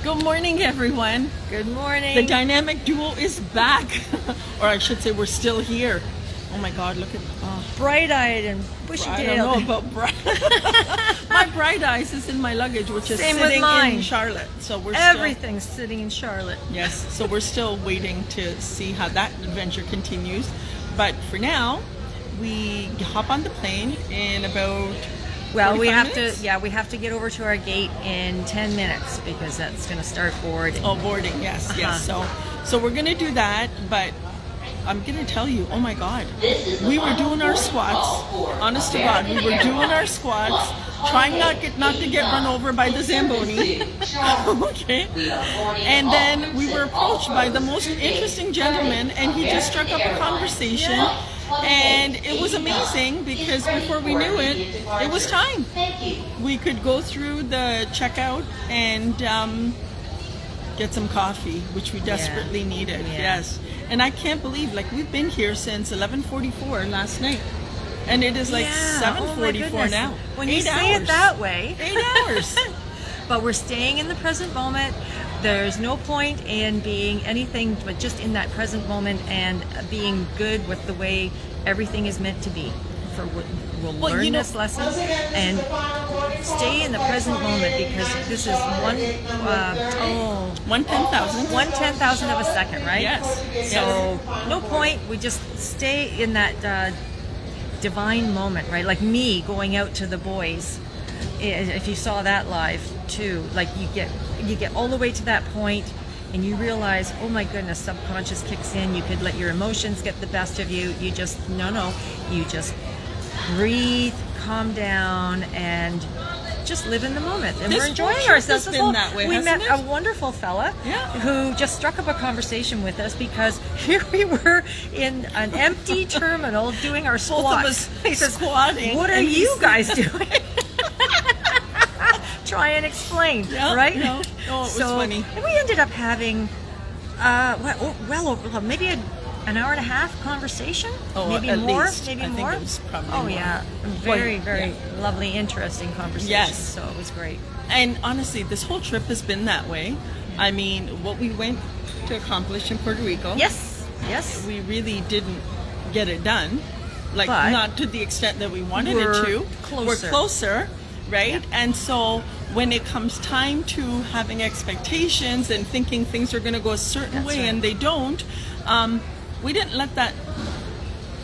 Good morning, everyone. Good morning. The dynamic duo is back. Or I should say we're still here. Oh my God, look at... bright-eyed and bushy-tailed. I don't know about bright... My bright eyes is in my luggage, which is Same sitting with mine. in Charlotte. So we're Everything's sitting in Charlotte. Yes, so we're still waiting to see how that adventure continues. But for now, we hop on the plane in about... Well, we have minutes? we have to get over to our gate in 10 minutes because that's going to start boarding. Oh, boarding, yes, yes. So we're going to do that, but I'm going to tell you, oh my God, we were doing our squats, honest to God, we were doing our squats, trying not to get run over by the Zamboni, okay? And then we were approached by the most interesting gentleman, and he just struck up a conversation. And it was amazing because before we knew it, it was time. We could go through the checkout and get some coffee, which we desperately needed. Yeah. Yes. And I can't believe, like, we've been here since 11:44 last night. And it is like 7:44 now. When you say it that way. 8 hours. But we're staying in the present moment. There's no point in being anything but just in that present moment and being good with the way everything is meant to be. We'll learn this lesson and stay in the present moment because this is one 1/10,000. 1/10,000 of a second, right? Yes. So no point. We just stay in that divine moment, right? Like me going out to the boys. If you saw that live too, like you get all the way to that point and you realize, oh my goodness, subconscious kicks in. You could let your emotions get the best of you. You just you just breathe, calm down, and just live in the moment. And we're enjoying ourselves. We met a wonderful fella who just struck up a conversation with us because here we were in an empty terminal doing our squats. He says, squatting. What are you guys doing? Try and explain, right? No, it was funny. And we ended up having, maybe an hour and a half conversation. Maybe more. Maybe more. Think it was probably more. Yeah, very lovely, interesting conversation. Yes, so it was great. And honestly, this whole trip has been that way. I mean, what we went to accomplish in Puerto Rico. Yes. We really didn't get it done, but not to the extent that we wanted it to. We're closer. Right? Yeah. And so when it comes time to having expectations and thinking things are going to go a certain way and they don't, we didn't let that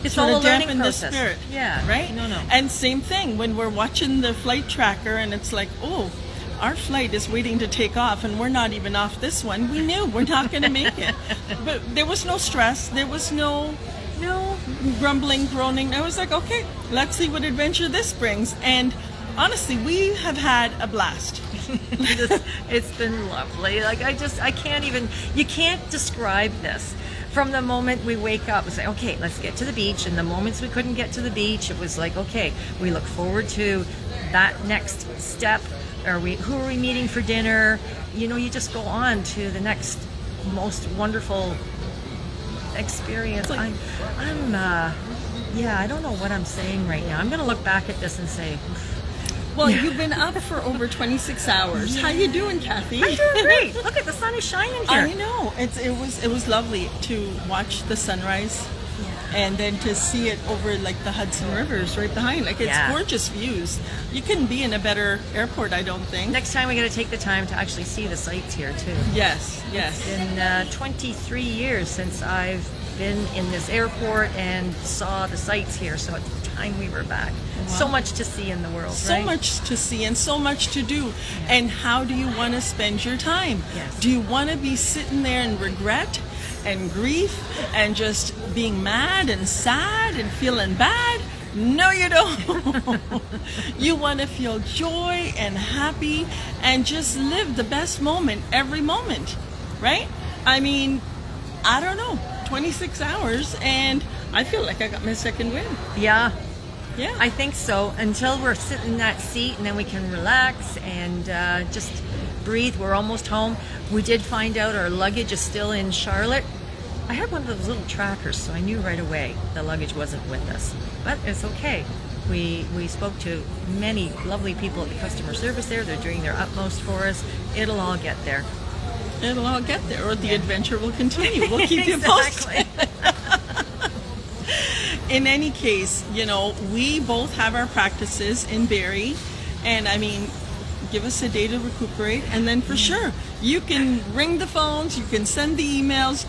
sort of dampen the spirit. Yeah. Right? No. And same thing when we're watching the flight tracker and it's like, oh, our flight is waiting to take off and we're not even off this one. We knew we're not going to make it. But there was no stress. There was no grumbling, groaning. I was like, okay, let's see what adventure this brings. And honestly, we have had a blast. It's been lovely. Like I can't even, you can't describe this. From the moment we wake up and say, okay, let's get to the beach. And the moments we couldn't get to the beach, it was like, okay, we look forward to that next step. Who are we meeting for dinner? You just go on to the next most wonderful experience. I don't know what I'm saying right now. I'm going to look back at this and say, well, you've been up for over 26 hours. How you doing, Kathy? I'm doing great. Look at the sun is shining here. I know. It was lovely to watch the sunrise and then to see it over like the Hudson Rivers right behind. Like it's gorgeous views. You couldn't be in a better airport, I don't think. Next time we got to take the time to actually see the sights here too. Yes. It's been 23 years since I've been in this airport and saw the sights here. So it's time we were back. Wow. So much to see in the world, so much to see and so much to do. And how do you want to spend your time? Yes. Do you want to be sitting there in regret and grief and just being mad and sad and feeling bad? No, you don't. You want to feel joy and happy and just live the best moment every moment, right? I mean, I don't know, 26 hours and I feel like I got my second win. Yeah, I think so. Until we're sitting in that seat and then we can relax and just breathe. We're almost home. We did find out our luggage is still in Charlotte. I had one of those little trackers, so I knew right away the luggage wasn't with us. But it's okay. We spoke to many lovely people at the customer service there. They're doing their utmost for us. It'll all get there. It'll all get there, or the adventure will continue. We'll keep you Exactly. posted. In any case, we both have our practices in Barrie, and I mean, give us a day to recuperate, and then for sure, you can ring the phones, you can send the emails,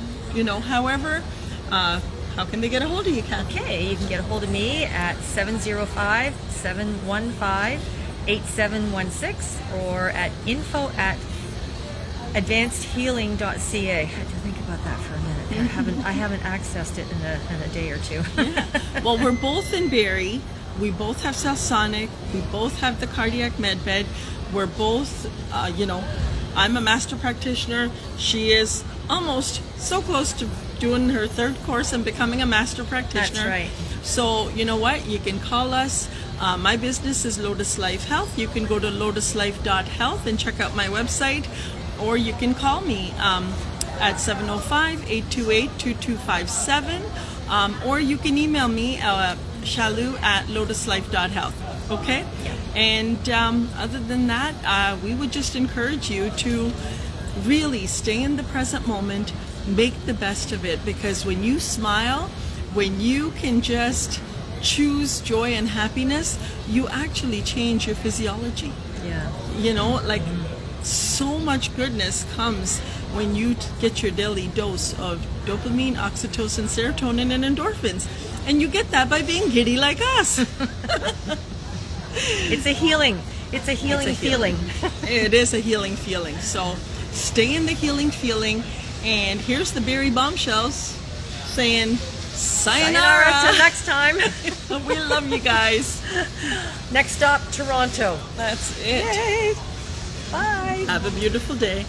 however. How can they get a hold of you, Kathy? Okay, you can get a hold of me at 705-715-8716 or at info@advancedhealing.ca. I had to think about that for a minute. I haven't accessed it in a day or two. Yeah. Well, we're both in Barrie. We both have Celsonic. We both have the cardiac med bed. We're both, I'm a master practitioner. She is almost so close to doing her third course and becoming a master practitioner. That's right. So you know what? You can call us. My business is Lotus Life Health. You can go to lotuslife.health and check out my website, or you can call me at 705-828-2257, or you can email me shalu@lotuslife.health. Okay? Yeah. And other than that, we would just encourage you to really stay in the present moment, make the best of it, because when you smile, when you can just choose joy and happiness, you actually change your physiology. Yeah. So much goodness comes when you get your daily dose of dopamine, oxytocin, serotonin, and endorphins. And you get that by being giddy like us. It's a healing. It's a healing feeling. It is a healing feeling. So stay in the healing feeling. And here's the Barrie Bombshells saying sayonara. Till next time. We love you guys. Next stop, Toronto. That's it. Yay. Bye. Have a beautiful day.